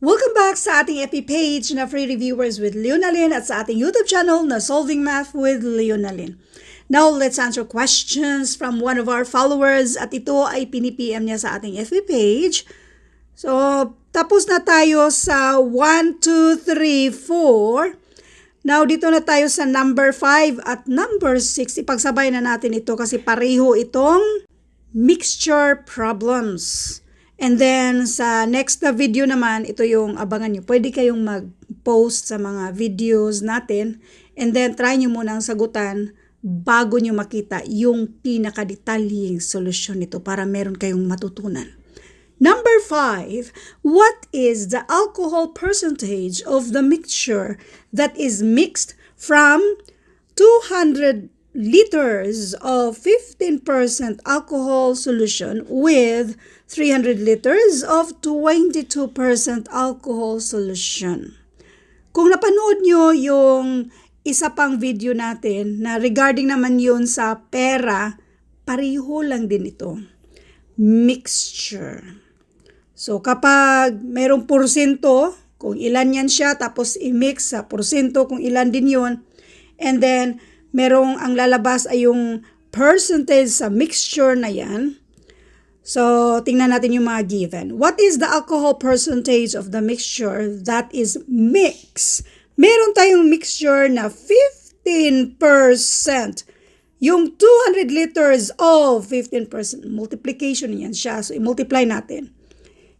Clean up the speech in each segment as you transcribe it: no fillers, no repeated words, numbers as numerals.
Welcome back sa ating FB page na Free Reviewers with Leonalyn at sa ating YouTube channel na Solving Math with Leonalyn. Now, let's answer questions from one of our followers at ito ay pinipm niya sa ating FB page. So, tapos na tayo sa 1, 2, 3, 4. Now, dito na tayo sa number 5 at number 6. Ipagsabay na natin ito kasi pareho itong mixture problems. And then, sa next na video naman, ito yung abangan nyo. Pwede kayong mag-post sa mga videos natin. And then, try nyo munang sagutan bago nyo makita yung pinakadetalyeng solusyon nito para meron kayong matutunan. Number 5, what is the alcohol percentage of the mixture that is mixed from 200 liters of 15% alcohol solution with 300 liters of 22% alcohol solution. Kung napanood nyo yung isa pang video natin na regarding naman yun sa pera, pareho lang din ito. Mixture. So kapag mayroong porsyento, kung ilan yan siya, tapos i-mix sa porsyento kung ilan din yun, and then merong ang lalabas ay yung percentage sa mixture na yan. So, tingnan natin yung mga given. What is the alcohol percentage of the mixture that is mixed? Meron tayong mixture na 15%. Yung 200 liters of 15%. Multiplication yan siya. So, i-multiply natin.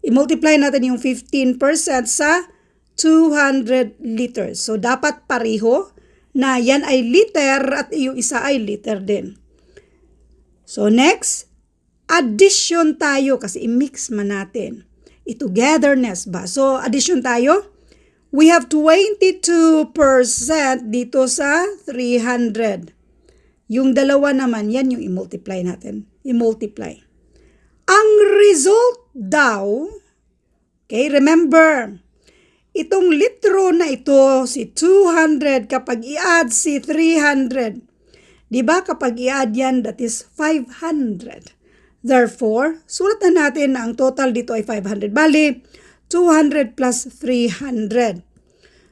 I-multiply natin yung 15% sa 200 liters. So, dapat pareho na yan ay liter at yung isa ay liter din. So, next, addition tayo kasi i-mix man natin. I-togetherness ba? So, addition tayo. We have 22% dito sa 300. Yung dalawa naman, yan yung i-multiply natin. I-multiply. Ang result daw, okay, remember, itong litro na ito, si 200, kapag i-add si 300, di ba kapag i-add yan, that is 500. Therefore, sulat na natin na ang total dito ay 500. Bali, 200 plus 300.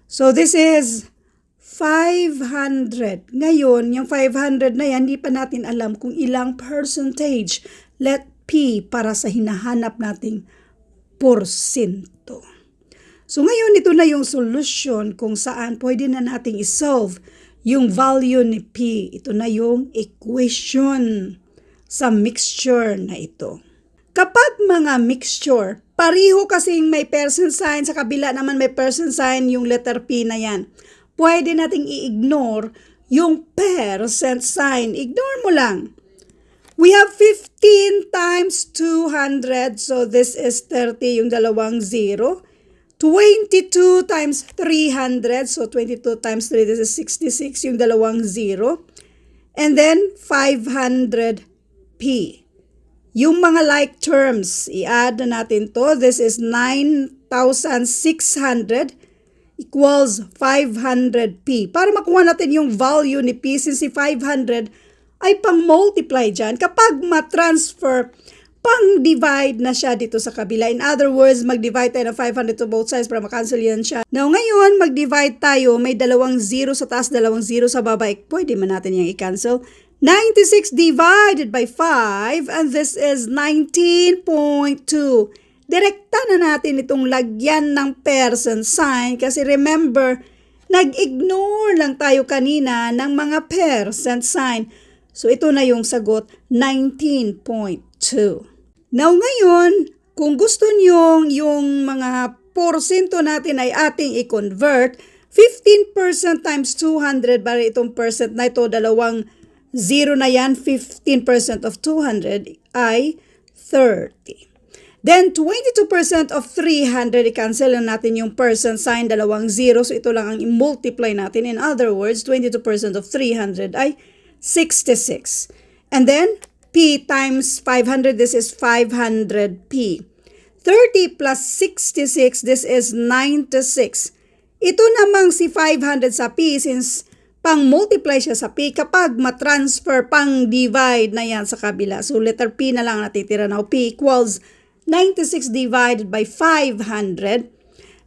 So, this is 500. Ngayon, yung 500 na yan, hindi pa natin alam kung ilang percentage. Let P para sa hinahanap nating porsyento. So, ngayon, ito na yung solution kung saan pwede na nating isolve yung value ni P. Ito na yung equation sa mixture na ito. Kapag mga mixture, pareho kasing may percent sign, sa kabila naman may percent sign yung letter P na yan. Pwede nating i-ignore yung percent sign. Ignore mo lang. We have 15 times 200, so this is 30, yung dalawang 0. 22 times 300, so 22 times 3, this is 66, yung dalawang 0. And then 500 P. Yung mga like terms, i-add na natin to. This is 9,600 equals 500 P. Para makuha natin yung value ni P, since si 500 ay pang-multiply dyan. Kapag ma-transfer, pang-divide na siya dito sa kabila. In other words, mag-divide tayo ng 500 to both sides para makancel yan siya. Now, ngayon, mag-divide tayo. May dalawang 0 sa taas, dalawang 0 sa baba. Pwede man natin yung i-cancel. 96 divided by 5, and this is 19.2. Direkta na natin itong lagyan ng percent sign kasi remember, nag-ignore lang tayo kanina ng mga percent sign. So, ito na yung sagot, 19.2. Now, ngayon, kung gusto nyo yung mga porsyento natin ay ating i-convert, 15% times 200, bali itong percent na ito, dalawang 0 na yan, 15% of 200 ay 30. Then, 22% of 300, i-cancel na natin yung percent sign, dalawang 0. So, ito lang ang i-multiply natin. In other words, 22% of 300 ay 66. And then, P times 500, this is 500P. 30 plus 66, this is 96. Ito namang si 500 sa P, since pang-multiply siya sa P, kapag ma-transfer, pang-divide na yan sa kabila. So, letter P na lang natitira. Now, P equals 96 divided by 500.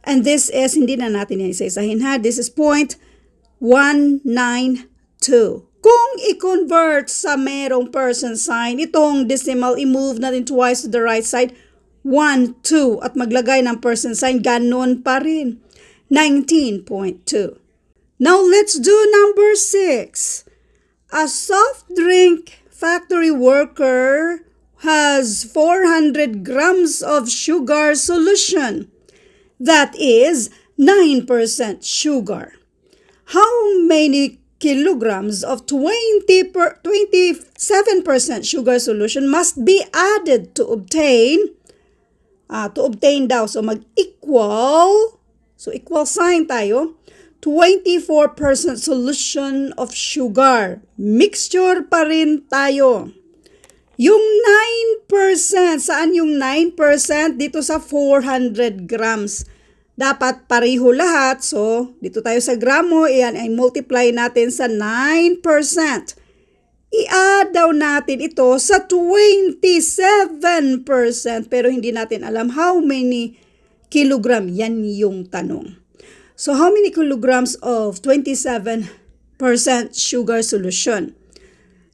And this is, hindi na natin yan isa-isahin ha, this is 0.192. Kung i-convert sa merong percent sign, itong decimal, i-move natin twice to the right side, 1, 2, at maglagay ng percent sign, ganun pa rin, 19.2. Now, let's do number 6. A soft drink factory worker has 400 grams of sugar solution. That is 9% sugar. How many kilograms of 27% sugar solution must be added to obtain daw, so mag-equal, so equal sign tayo, 24% solution of sugar. Mixture pa rin tayo. Yung 9%, saan yung 9%? Dito sa 400 grams. Dapat pareho lahat. So, dito tayo sa gramo, iyan ay multiply natin sa 9%. I-add daw natin ito sa 27%, pero hindi natin alam how many kilogram. Yan yung tanong. So, how many kilograms of 27% sugar solution?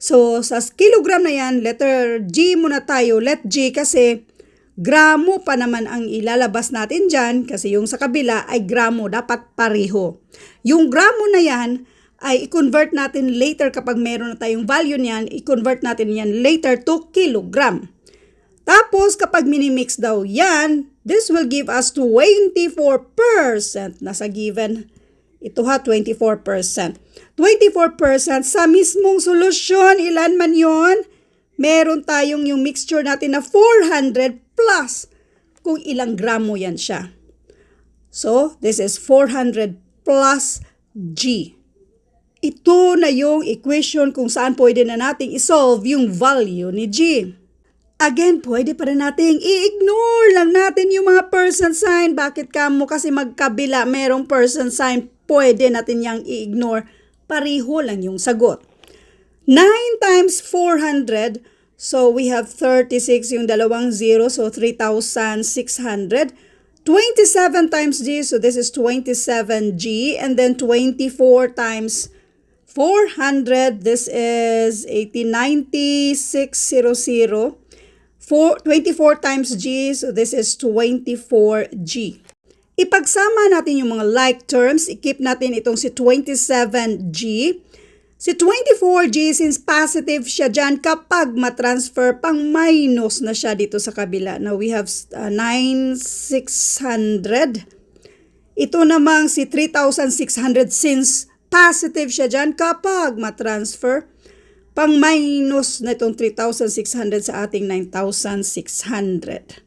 So, sa kilogram na yan, letter G muna tayo. Let G kasi gramo pa naman ang ilalabas natin dyan kasi yung sa kabila ay gramo, dapat pareho. Yung gramo na yan ay i-convert natin later kapag meron na tayong value niyan, i-convert natin yan later to kilogram. Tapos kapag minimix daw yan, this will give us 24%. Nasa given, ito ha, 24%. 24% sa mismong solusyon, ilan man yon, meron tayong yung mixture natin na 400 plus kung ilang gramo yan siya. So, this is 400 plus G. Ito na yung equation kung saan pwede na nating isolve yung value ni G. Again, pwede pa rin nating i-ignore lang natin yung mga percent sign. Bakit kamo? Kasi magkabila merong percent sign, pwede natin yung i-ignore. Pareho lang yung sagot. 9 times 400, so we have 36 yung dalawang 0, so 3,600. 27 times G, so this is 27G. And then 24 times 400, this is 9600. 24 times G, so this is 24G. Ipagsama natin yung mga like terms, i-keep natin itong si 27G. Si 24G, since positive siya dyan, kapag matransfer, pang minus na siya dito sa kabila. Now, we have 9,600. Ito namang si 3,600, since positive siya dyan, kapag matransfer, pang minus na itong 3,600 sa ating 9,600.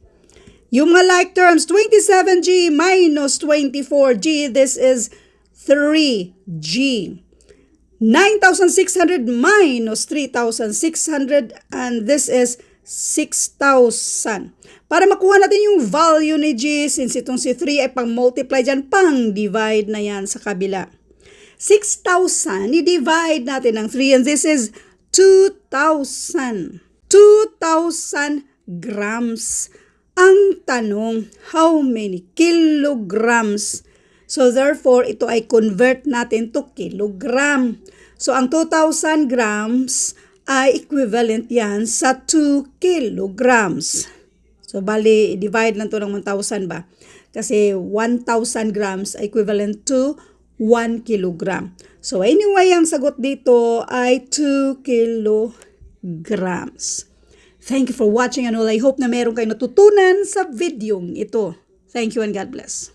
Yung mga like terms, 27G minus 24G, this is 3G. 9,600 minus 3,600, and this is 6,000. Para makuha natin yung value ni G, since itong si 3 ay pang-multiply dyan, pang-divide na yan sa kabila. 6,000, i-divide natin ng 3, and this is 2,000. 2,000 grams. Ang tanong, how many kilograms? So therefore, ito ay convert natin to kilogram. So ang 2,000 grams ay equivalent yan sa 2 kilograms. So bali, divide lang to ng 1,000 ba? Kasi 1,000 grams ay equivalent to 1 kilogram. So anyway, ang sagot dito ay 2 kilograms. Thank you for watching and all. I hope na meron kayo natutunan sa video ito. Thank you and God bless.